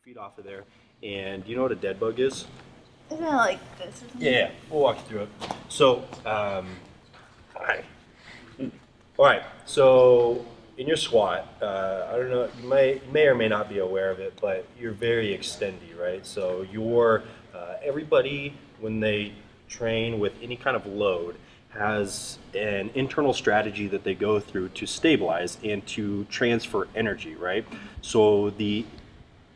feet off of there. And do you know what a dead bug is? Isn't it like this or something? Yeah, we'll walk you through it. So, hi. All right, so in your squat, I don't know, you may or may not be aware of it, but you're very extendy, right? So everybody, when they train with any kind of load, has an internal strategy that they go through to stabilize and to transfer energy, right? So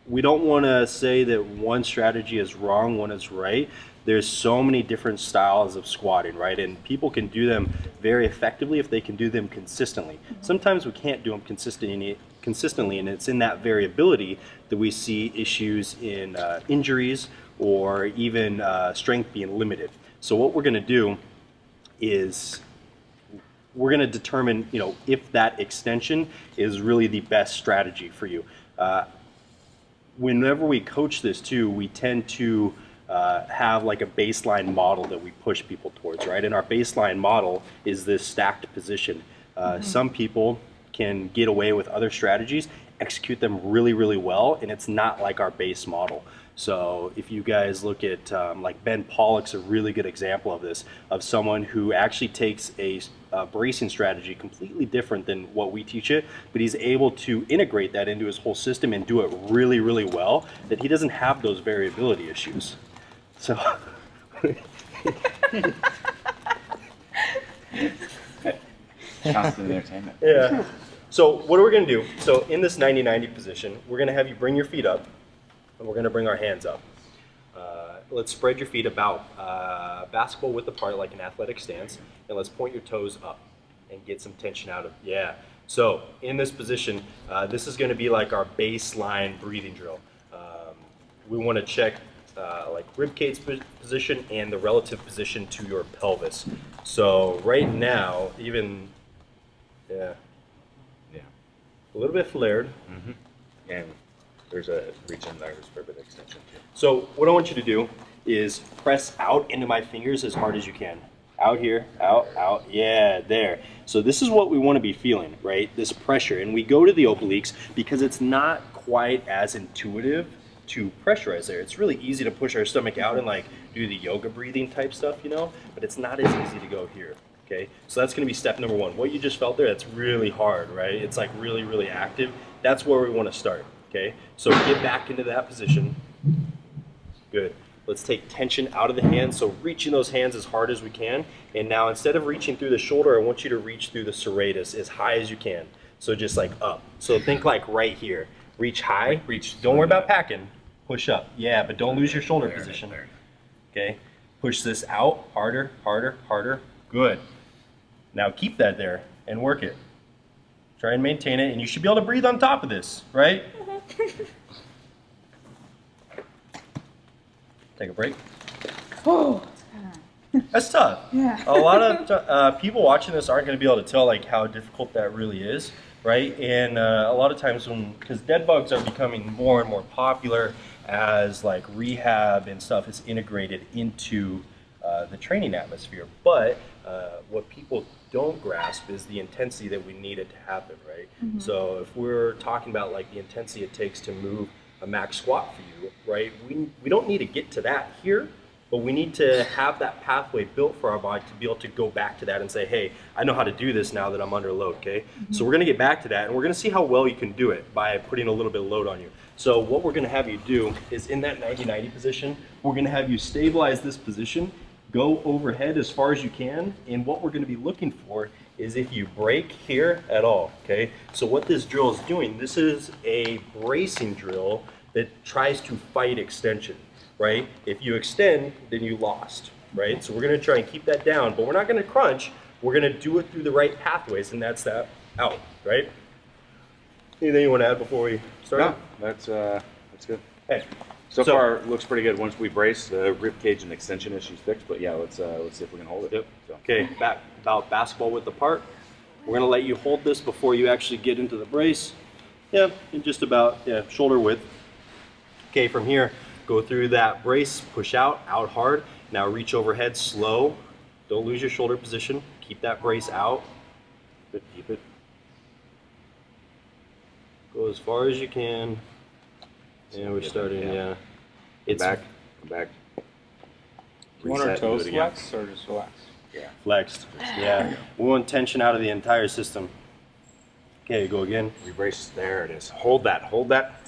we don't want to say that one strategy is wrong, one is right. There's so many different styles of squatting, right? And people can do them very effectively if they can do them consistently. Sometimes we can't do them consistently, and it's in that variability that we see issues in injuries or even strength being limited. So what we're going to do is we're going to determine, if that extension is really the best strategy for you. Whenever we coach this too, we tend to have like a baseline model that we push people towards, right? And our baseline model is this stacked position. Some people can get away with other strategies, execute them really, really well, and it's not like our base model. So if you guys look at like Ben Pollock's a really good example of this, of someone who actually takes a bracing strategy completely different than what we teach it, but he's able to integrate that into his whole system and do it really, really well, that he doesn't have those variability issues. So constant entertainment. yeah. So what are we going to do? So in this 90-90 position, we're going to have you bring your feet up, and we're going to bring our hands up. Let's spread your feet about basketball width apart, like an athletic stance, and let's point your toes up and get some tension out of, yeah. So in this position, this is going to be like our baseline breathing drill. We want to check like rib cage position and the relative position to your pelvis. So right now, even, yeah, a little bit flared. Mm-hmm. And there's a reach in there for a bit of extension too. So what I want you to do is press out into my fingers as hard as you can. Out here, out, yeah, there. So this is what we want to be feeling, right? This pressure. And we go to the obliques because it's not quite as intuitive to pressurize there. It's really easy to push our stomach out and like do the yoga breathing type stuff, but it's not as easy to go here. Okay, so that's going to be step number one. What you just felt there, that's really hard, right? It's like really, really active. That's where we want to start. Okay, so get back into that position. Good. Let's take tension out of the hands. So reaching those hands as hard as we can. And now instead of reaching through the shoulder, I want you to reach through the serratus as high as you can. So just like up. So think like right here. Reach high. Reach. Don't worry about packing. Push up. Yeah, but don't lose your shoulder position. Okay. Push this out. Harder, harder, harder. Good. Now keep that there and work it. Try and maintain it, and you should be able to breathe on top of this, right? Take a break. Oh, That's tough. yeah. A lot of people watching this aren't going to be able to tell like how difficult that really is, right? And a lot of times because dead bugs are becoming more and more popular as like rehab and stuff is integrated into the training atmosphere. But what people don't grasp is the intensity that we need it to happen, right? Mm-hmm. So if we're talking about like the intensity it takes to move a max squat for you, right? We don't need to get to that here, but we need to have that pathway built for our body to be able to go back to that and say, hey, I know how to do this now that I'm under load, okay? Mm-hmm. So we're gonna get back to that, and we're gonna see how well you can do it by putting a little bit of load on you. So what we're gonna have you do is in that 90-90 position, we're gonna have you stabilize this position, go overhead as far as you can, and what we're going to be looking for is if you break here at all, okay? So what this drill is doing, this is a bracing drill that tries to fight extension, right? If you extend, then you lost, right? So we're going to try and keep that down, but we're not going to crunch. We're going to do it through the right pathways, and that's that out, right? Anything you want to add before we start? No, that's good. Hey. So far, looks pretty good. Once we brace, the rib cage and extension issue's fixed. But yeah, let's see if we can hold it. Yep. So. Okay, back about basketball width apart. We're gonna let you hold this before you actually get into the brace. Yeah, and just about shoulder width. Okay, from here, go through that brace, push out hard. Now reach overhead, slow. Don't lose your shoulder position. Keep that brace out. Keep it. Go as far as you can. Yeah, we're starting, yeah. It's Come back. You want our Reset and do toes it again. flexed or just relaxed? Yeah. flexed. Yeah, we want tension out of the entire system. Okay, go again. Rebrace. There it is. Hold that. Hold that.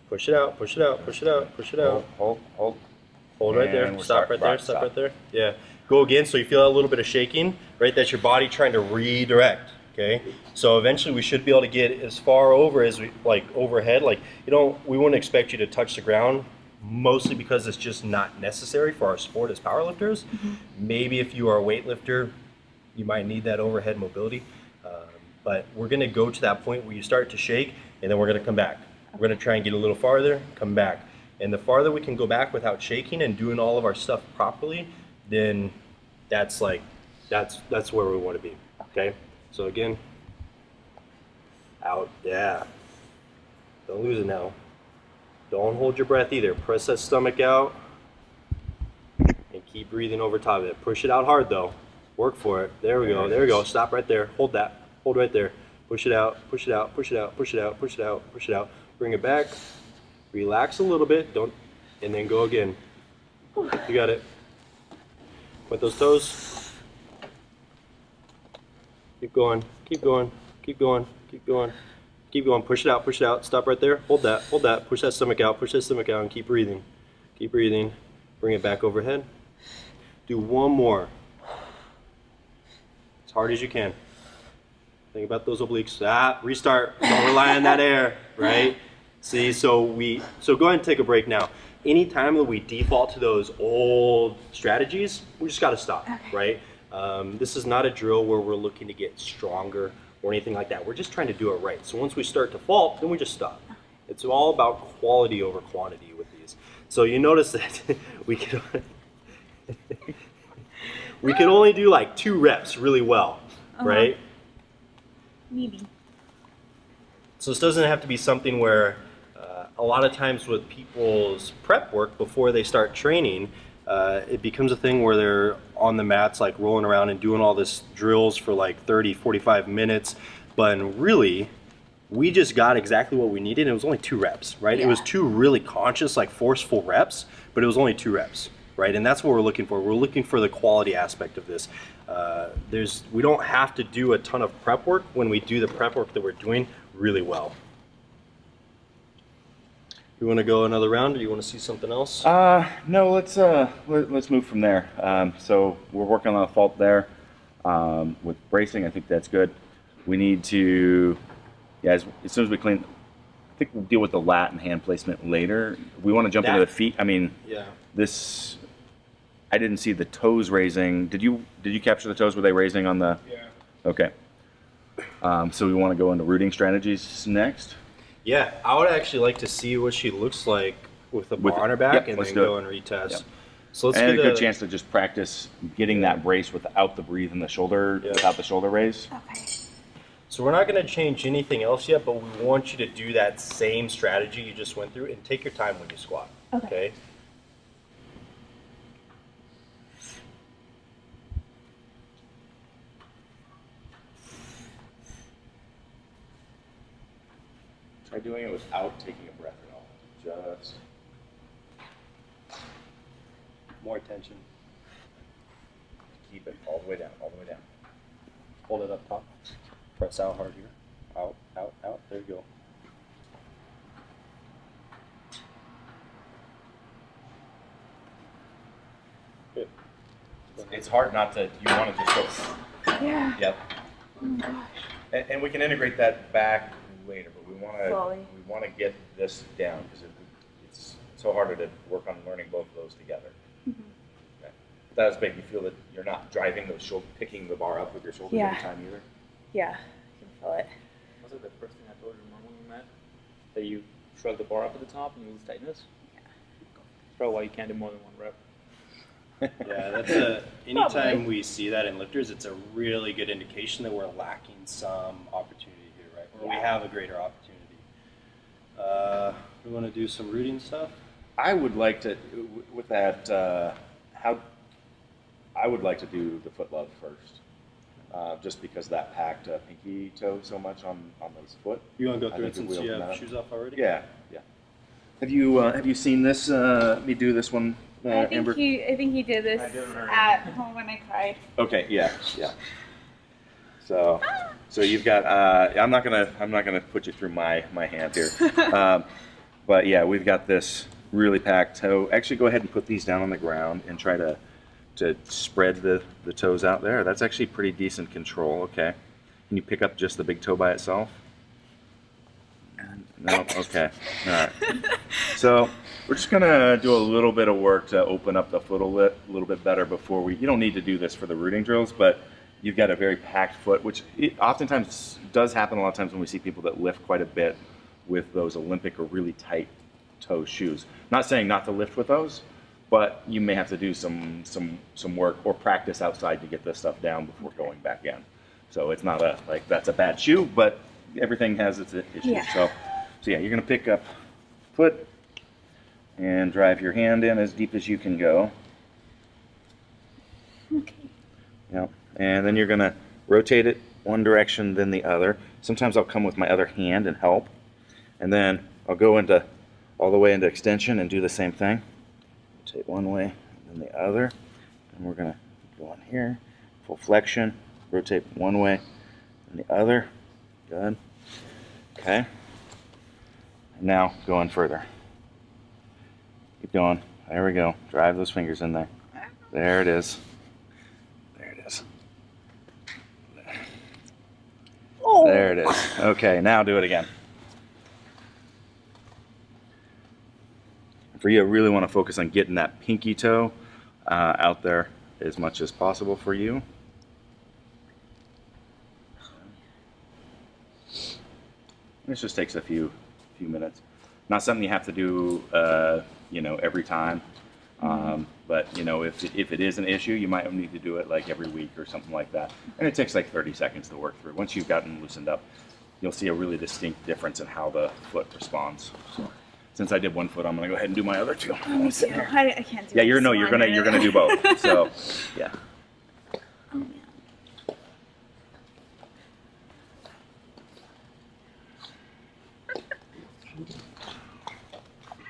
Push it out, push it out, push it out, push it out. Hold. Hold right And there. we're Stop start- right there. right, Stop stop. right there. Yeah. Go again. So you feel a little bit of shaking, right? That's your body trying to redirect. Okay. So eventually we should be able to get as far over as we like overhead. Like we wouldn't expect you to touch the ground, mostly because it's just not necessary for our sport as powerlifters. Maybe if you are a weightlifter, you might need that overhead mobility. But we're going to go to that point where you start to shake, and then we're going to come back. We're going to try and get a little farther, come back. And the farther we can go back without shaking and doing all of our stuff properly, then that's where we want to be. Okay? So again, out, yeah. Don't lose it now. Don't hold your breath either. Press that stomach out and keep breathing over top of it. Push it out hard though. Work for it. There we go. There we go. Stop right there. Hold that. Hold right there. Push it out. Push it out. Push it out. Push it out. Push it out. Push it out. Bring it back. Relax a little bit. Don't, and then go again. You got it. Point those toes. Keep going. Keep going. Keep going. Keep going. Keep going. Push it out. Push it out. Stop right there. Hold that. Hold that. Push that stomach out. Push that stomach out and keep breathing. Keep breathing. Bring it back overhead. Do one more. As hard as you can. Think about those obliques. Restart. Don't rely on that air, right? See, so go ahead and take a break now. Anytime that we default to those old strategies, we just got to stop, right? This is not a drill where we're looking to get stronger or anything like that. We're just trying to do it right. So once we start to fault, then we just stop. It's all about quality over quantity with these. So you notice that we can only do like 2 reps really well, right? Maybe. So this doesn't have to be something where a lot of times with people's prep work before they start training, it becomes a thing where they're on the mats like rolling around and doing all this drills for like 30, 45 minutes. But really, we just got exactly what we needed. It was only 2 reps, right? Yeah. It was 2 really conscious, like forceful reps, but it was only 2 reps, right? And that's what we're looking for. We're looking for the quality aspect of this. We don't have to do a ton of prep work when we do the prep work that we're doing really well. You want to go another round, or do you want to see something else? No, let's move from there. So we're working on a fault there with bracing. I think that's good. We need to, as soon as we clean, I think we'll deal with the lat and hand placement later. We want to jump into the feet. I mean, Yeah. I didn't see the toes raising. Did you capture the toes? Were they raising on the? Yeah. Okay. So we want to go into rooting strategies next. Yeah, I would actually like to see what she looks like with the bar on her back, yep, and let's then do it. go and retest. Yep. So let's And get a good chance to just practice getting that brace without the breathe in the shoulder, Yeah. without the shoulder raise. Okay. So we're not going to change anything else yet, but we want you to do that same strategy you just went through, and take your time when you squat. Okay. Try doing it without taking a breath at all. Just More tension. keep it all the way down, all the way down. Hold it up top. Press out hard here. Out, out, out. There you go. Good. It's hard not to, you want to just go. Yeah. Yep. Oh my gosh. And we can integrate that back later, but we Slowly. want to get this down because it's so harder to work on learning both of those together. Okay. That does make you feel that you're not driving those shoulder, picking the bar up with your shoulders Yeah. every time either. Yeah. I can feel it. Was it the first thing I told you when we met? That you shrug the bar up at the top and you lose tightness? Yeah. That's probably why you can't do more than 1 rep. Yeah, that's anytime Probably. we see that in lifters, it's a really good indication that we're lacking some opportunity here, right? Or we have a greater opportunity. We want to do some rooting stuff. I would like to, with that, I would like to do the foot love first. just because that packed pinky toe so much on this foot. You want to go I through it think since we you open have that up. shoes off already? Yeah, yeah. Have you seen this? Me do this one, Amber? I think he did this I did it already. at home when I cried. Okay, yeah, yeah. So you've got. I'm not gonna put you through my hand here, but yeah, we've got this really packed toe. Actually, go ahead and put these down on the ground and try to spread the toes out there. That's actually pretty decent control. Okay, can you pick up just the big toe by itself? No. Okay. All right. So we're just gonna do a little bit of work to open up the foot a little bit better before we. You don't need to do this for the rooting drills, but you've got a very packed foot, which oftentimes does happen a lot of times when we see people that lift quite a bit with those Olympic or really tight toe shoes. Not saying not to lift with those, but you may have to do some work or practice outside to get this stuff down before going back in. So it's not like that's a bad shoe, but everything has its issues. Yeah. So yeah, you're gonna pick up foot and drive your hand in as deep as you can go. Okay. Yeah. And then you're gonna rotate it one direction, then the other. Sometimes I'll come with my other hand and help. And then I'll go all the way into extension and do the same thing. Rotate one way, and then the other. And we're gonna go in here, full flexion, rotate one way and the other. Good. Okay. And now go in further. Keep going. There we go. Drive those fingers in there. There it is. There it is. Oh. There it is. Okay, now do it again. For you, I really want to focus on getting that pinky toe out there as much as possible for you. This just takes a few minutes. Not something you have to do, every time. But if it is an issue, you might need to do it like every week or something like that. And it takes like 30 seconds to work through. Once you've gotten loosened up, you'll see a really distinct difference in how the foot responds. So, since I did one foot, I'm gonna go ahead and do my other two. I can't do Yeah, you're this one. gonna do both. So, yeah. Oh, man.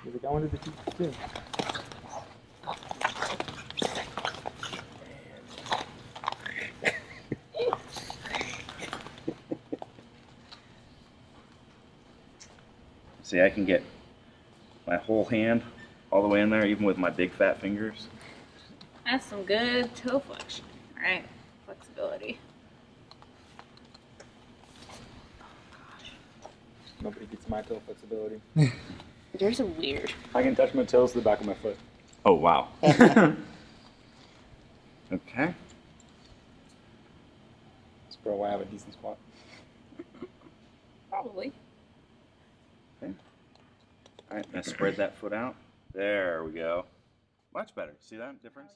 Is it going to the teeth too? See, I can get my whole hand all the way in there, even with my big fat fingers. That's some good toe flexion. All right, flexibility. Nobody gets my toe flexibility. Yours are weird. I can touch my toes to the back of my foot. Oh, wow. Okay. That's probably why I have a decent squat. Probably. Okay. All right, now spread that foot out. There we go. Much better. See that difference?